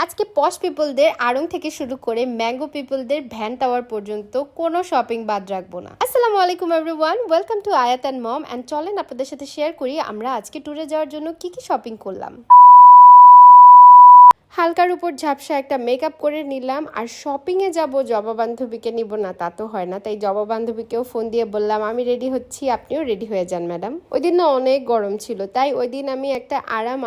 আজকে পশ পিপলদের আড়ং থেকে শুরু করে ম্যাঙ্গো পিপলদের ভ্যান টাওয়ার পর্যন্ত কোনো শপিং বাদ রাখবো না। আসসালামু আলাইকুম এভরিওয়ান, ওয়েলকাম টু আয়াত অ্যান্ড মম। অ্যান্ড চলেন আপনাদের সাথে শেয়ার করি আমরা আজকে ট্যুরে যাওয়ার জন্য কি কি শপিং করলাম। হালকার উপর ঝাপসা একটা মেকআপ করে নিলাম, আর শপিংয়ে যাব, জবা বান্ধবীকে নিব না তা তো হয় না, তাই জবা বান্ধবীকেও ফোন দিয়ে বললাম আমি রেডি হচ্ছি, আপনিও রেডি হয়ে যান ম্যাডাম। ওই দিন না অনেক গরম ছিল, তাই ওই দিন আমি একটা আরাম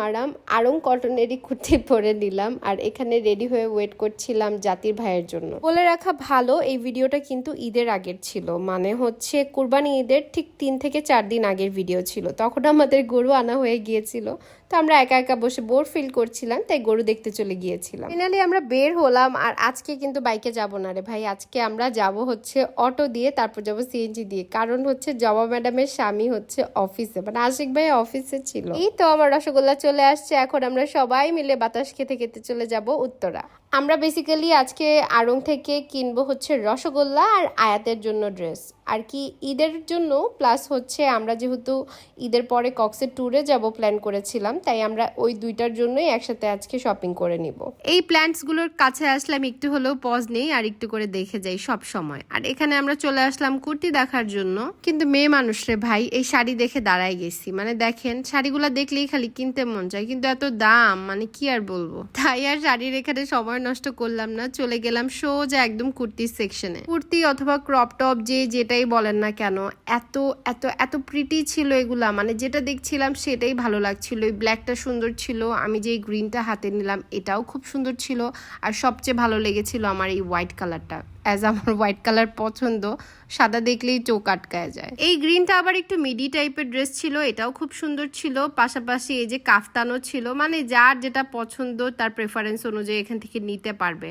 আড়ং কটনেরই কুর্তি পরে নিলাম, আর এখানে রেডি হয়ে ওয়েট করছিলাম জাতির ভাইয়ের জন্য। বলে রাখা ভালো, এই ভিডিওটা কিন্তু ঈদের আগের ছিল, মানে হচ্ছে কুরবানি ঈদের ঠিক 3 থেকে 4 দিন আগের ভিডিও ছিল। তখন আমাদের গরু আনা হয়ে গিয়েছিল, তো আমরা একা একা বসে বোর ফিল করছিলাম, তাই গরু দেখতে চলে গিয়েছিলাম। ফাইনালি আমরা বের হলাম, আর আজকে কিন্তু বাইকে যাব না রে ভাই, আজকে আমরা যাব হচ্ছে অটো দিয়ে, তারপর যাব সিএনজি দিয়ে। কারণ হচ্ছে জবা ম্যাডামের স্বামী হচ্ছে অফিসে, মানে আশিক ভাই অফিসে ছিল। এই তো আমার রসগোল্লা চলে আসছে, এখন আমরা সবাই মিলে বাতাস খেতে খেতে চলে যাব উত্তরা। আমরা বেসিক্যালি আজকে আড়ং থেকে কিনবো হচ্ছে রসগোল্লা আর আয়াতের জন্য ড্রেস, আর কি ঈদের জন্য, প্লাস হচ্ছে আমরা যেহেতু ঈদের পরে কক্সের ট্যুরে যাব প্ল্যান করেছিলাম, তাই আমরা ওই দুইটার জন্যই একসাথে আজকে শপিং করে নিব। এই প্ল্যান্টসগুলোর কাছে আসলাম একটু হলেও পজ নেই আর একটু করে দেখে যাই সব সময়। আর এখানে আমরা চলে আসলাম কুর্তি দেখার জন্য, কিন্তু মেয়ে মানুষ রে ভাই, এই শাড়ি দেখে দাঁড়ায় গেছি। মানে দেখেন শাড়িগুলো দেখলেই খালি কিনতে মন চায়, কিন্তু এত দাম, মানে কি আর বলবো। তাই আর শাড়ির এখানে সময় নষ্ট করলাম না, চলে গেলাম সোজা একদম কুর্তির সেকশনে। কুর্তি অথবা ক্রপ টপ যেটাই বলেন না কেন, এত এত এত প্রিটি ছিল এগুলা, মানে যেটা দেখছিলাম সেটাই ভালো লাগছিল। এই ব্ল্যাকটা সুন্দর ছিল, আমি যে গ্রিনটা হাতে নিলাম এটাও খুব সুন্দর ছিল, আর সবচেয়ে ভালো লেগেছিল আমার এই হোয়াইট কালারটা। অ্যাজ আমার হোয়াইট কালার পছন্দ, সাদা দেখলেই চোখ আটকায় যায়। এই গ্রিনটা আবার একটু মিডি টাইপের ড্রেস ছিল, এটাও খুব সুন্দর ছিল। পাশাপাশি এই যে কাফতানও ছিল, মানে যার যেটা পছন্দ তার প্রেফারেন্স অনুযায়ী এখান থেকে নিতে পারবে।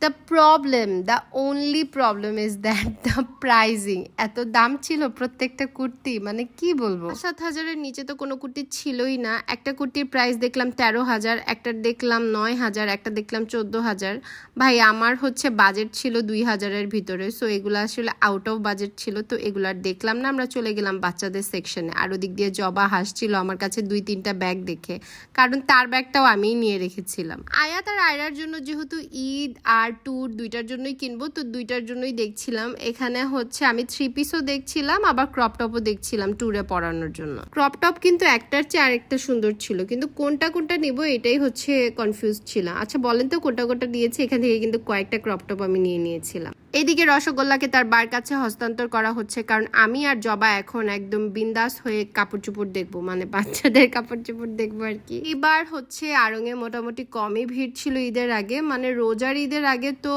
The only problem is that the pricing, এত দাম ছিল প্রত্যেকটা কুর্তি, মানে কি বলবো। 7,000-এর নিচে তো কোনো কুর্তি ছিলই না। একটা কুর্তির প্রাইস দেখলাম 13,000, একটা দেখলাম 9,000, একটা দেখলাম 14,000। ভাই আমার হচ্ছে বাজেট ছিল 2,000-এর ভিতরে, সো এগুলো আসলে আউট অফ বাজেট ছিল, তো এগুলার দেখলাম না। আমরা চলে গেলাম বাচ্চাদের সেকশনে, আর ওদিক দিয়ে জবা হাসছিল আমার কাছে 2-3টা ব্যাগ দেখে, কারণ তার ব্যাগটাও আমিই নিয়ে রেখেছিলাম। আয়াত আর আয়রার জন্য যেহেতু ঈদ আর ট্যুর দুইটার জন্যই কিনবো, তো দুইটার জন্যই দেখছিলাম। এখানে হচ্ছে আমি 3 পিসও দেখছিলাম, আবার ক্রপ টপও দেখছিলাম ট্যুরে পরানোর জন্য। ক্রপ টপ কিন্তু একটার চেয়ে আরেকটা সুন্দর ছিল, কিন্তু কোনটা কোনটা নিব এটাই হচ্ছে কনফিউজ ছিলাম। আচ্ছা বলেন তো কোনটা কোনটা নিয়েছি? এখান থেকে কিন্তু কয়েকটা ক্রপ টপ আমি নিয়েছিলাম। এইদিকে রসগোল্লাকে তার বার কাছে হস্তান্তর করা হচ্ছে, কারণ আমি আর জবা এখন একদম বিন্দাস হয়ে কাপড় চোপড় দেখবো, মানে বাচ্চাদের কাপড় চোপড় দেখবো আর কি। এবার হচ্ছে আড়ংয়ে মোটামুটি কমই ভিড় ছিল ঈদের আগে, মানে রোজার ঈদের আগে তো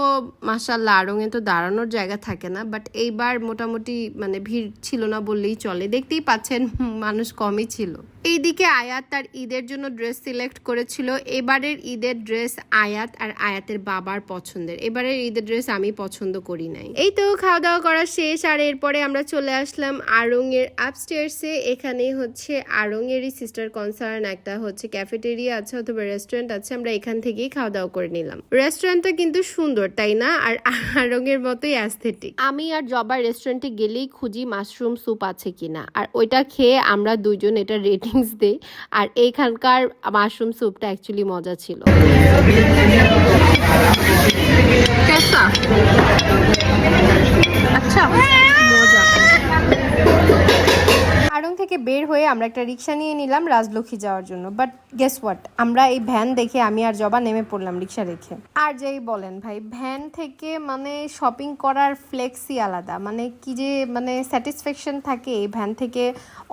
মাশাআল্লাহ আড়ংয়ে তো দাঁড়ানোর জায়গা থাকে না, বাট এইবার মোটামুটি মানে ভিড় ছিল না বললেই চলে। দেখতেই পাচ্ছেন মানুষ কমই ছিল। এইদিকে আয়াত তার ঈদের জন্য ড্রেস সিলেক্ট করেছিল। এবারের ঈদের ড্রেস আয়াত আর আয়াতের বাবার পছন্দের, এবারের ঈদের ড্রেস আমি পছন্দ করি নাই। এই তো খাওয়া দাওয়া করা শেষ, আর এরপরে আমরা চলে আসলাম আড়ংয়ের আপস্টেয়ার্সে। এখানে হচ্ছে আড়ংয়েরই সিস্টার কনসার্ন একটা হচ্ছে ক্যাফেটেরিয়া আছে অথবা রেস্টুরেন্ট আছে, আমরা এখান থেকেই খাওয়া দাওয়া করে নিলাম। রেস্টুরেন্টটা কিন্তু সুন্দর তাই না, আর আড়ংয়ের মতোই অ্যাস্থেটিক। আমি আর জবা রেস্টুরেন্টে গেলেই খুঁজি মাশরুম স্যুপ আছে কিনা, আর ওইটা খেয়ে আমরা দুইজন এটা রেটিংস দেই, আর এইখানকার মাশরুম স্যুপটা অ্যাকচুয়ালি মজা ছিল। আচ্ছা মজা। আড়ং থেকে বের হয়ে আমরা একটা রিক্সা নিয়ে নিলাম রাজলক্ষ্মী যাওয়ার জন্য, বাট গেস হোয়াট, আমরা এই ভ্যান দেখে আমি আর জবা নেমে পড়লাম রিক্সা রেখে। আর যেই বলেন ভাই, ভ্যান থেকে মানে শপিং করার ফ্লেক্সই আলাদা, মানে কি যে মানে স্যাটিসফ্যাকশন থাকে এই ভ্যান থেকে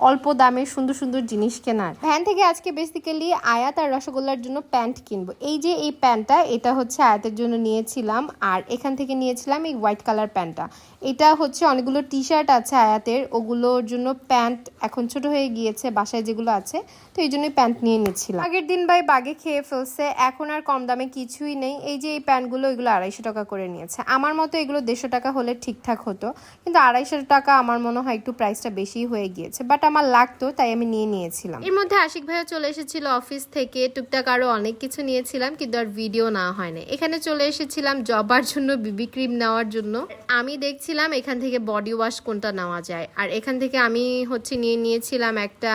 অল্প দামে সুন্দর সুন্দর জিনিস কেনার। ভ্যান থেকে আজকে বেসিক্যালি আয়াত আর রসগোল্লার জন্য প্যান্ট কিনবো। এই যে এই প্যান্টটা, এটা হচ্ছে আয়াতের জন্য নিয়েছিলাম, আর এখান থেকে নিয়েছিলাম এই হোয়াইট কালার প্যান্টটা। এটা হচ্ছে অনেকগুলো টি শার্ট আছে আয়াতের, ওগুলোর জন্য প্যান্ট এখন ছোট হয়ে গিয়েছে বাসায় যেগুলো আছে, তো এই জন্যই প্যান্ট নিয়ে নিচ্ছিলাম। আগের দিন ভাই বাগে খেয়ে ফেলছে, এখন আর কম দামে কিছুই নেই। এই যে এই প্যান্টগুলো, এগুলো 250 টাকা করে নিয়েছে। আমার মতো এগুলো 150 টাকা হলে ঠিকঠাক হতো, কিন্তু 250 টাকা আমার মনে হয় একটু প্রাইসটা বেশি হয়ে গিয়েছে, বাট আমার লাগতো তাই আমি নিয়েছিলাম। এর মধ্যে আশিক ভাইয়া চলে এসেছিল অফিস থেকে, টুকটাক আরো অনেক কিছু নিয়েছিলাম, কিন্তু আর ভিডিও না হয় না। এখানে চলে এসেছিলাম জবার জন্য বিবি ক্রিম নেওয়ার জন্য। আমি দেখছিলাম এখান থেকে বডি ওয়াশ কোনটা নেওয়া যায়, আর এখান থেকে আমি হচ্ছে নিয়েছি নিয়েছিলাম একটা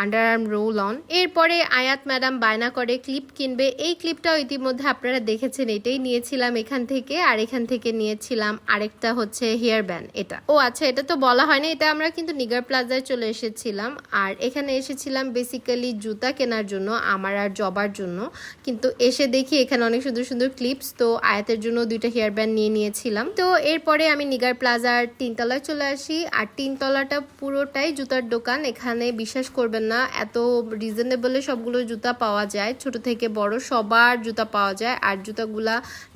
আন্ডার আর্ম রোল অন। এরপরে আয়াত ম্যাডাম বায়না করে ক্লিপ কিনবে। এই ক্লিপটাও ইতিমধ্যে আপনারা দেখেছেন, এটাই নিয়েছিলাম এখান থেকে। আর এখান থেকে নিয়েছিলাম আরেকটা হচ্ছে হেয়ার ব্যান্ড। এটা আচ্ছা, এটা তো বলা হয়নি, এটা আমরা কিন্তু নিগার প্লাজায় চলে এসেছিলাম। আর এখানে এসেছিলাম বেসিক্যালি জুতা কেনার জন্য, আমার আর জবার জন্য। কিন্তু এসে দেখি এখানে অনেক সুন্দর সুন্দর ক্লিপস, তো আয়াতের জন্য 2টা হেয়ার ব্যান্ড নিয়ে নিয়েছিলাম। তো এরপরে আমি নিগার প্লাজার 3তলায় চলে আসি। আর 3তলাটা পুরোটাই জুতার দোকান। এখানে বিশ্বাস করবেন না, এত রিজনেবলে সবগুলো জুতা পাওয়া যায়, ছোট থেকে বড় সবার জুতা পাওয়া যায়। আর জুতাগুলা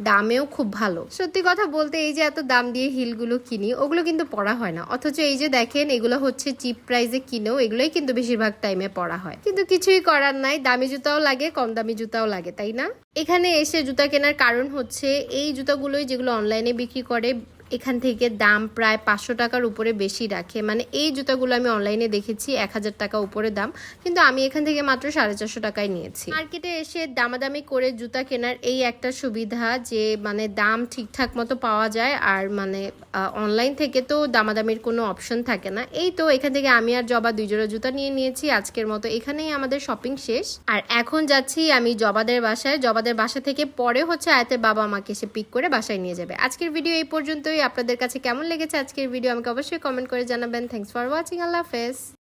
দামেও খুব ভালো। সত্যি কথা বলতে এই যে এত দাম দিয়ে হিলগুলো কিনি, ওগুলো কিন্তু পরা হয় না। অথচ এই যে দেখেন, এগুলো হচ্ছে চিপ প্রাইসে কিনেও এগুলোই কিন্তু বেশিরভাগ টাইমে পরা হয়। কিন্তু কিছুই করার নাই, দামি জুতাও লাগে, কম দামি জুতাও লাগে, তাই না? এখানে এসে জুতা কেনার কারণ হচ্ছে এই জুতাগুলোই যেগুলো অনলাইনে বিক্রি করে, এখান থেকে দাম প্রায় 500 টাকার উপরে বেশি রাখে। মানে এই জুতাগুলো আমি অনলাইনে দেখেছি 1000 টাকা উপরে দাম, কিন্তু আমি এখান থেকে মাত্র 450 টাকায় নিয়েছি। মার্কেটে এসে দামাদামি করে জুতা কেনার এই একটা সুবিধা যে মানে দাম ঠিকঠাক মতো পাওয়া যায়। আর মানে অনলাইন থেকে তো দামাদামির কোনো অপশন থাকে না। এই তো এখান থেকে আমি আর জবা 2 জোড়া জুতা নিয়ে নিয়েছি। আজকের মতো এখানেই আমাদের শপিং শেষ। আর এখন যাচ্ছি আমি জবাদের বাসায়। জবাদের বাসা থেকে পরে হচ্ছে আয়াতের বাবা আমাকে এসে পিক করে বাসায় নিয়ে যাবে। আজকের ভিডিও এই পর্যন্তই। আপনাদের কাছে কেমন লেগেছে আজকের ভিডিও আমাকে অবশ্যই কমেন্ট করে জানাবেন। Thanks for watching. আল্লাহ হাফেজ।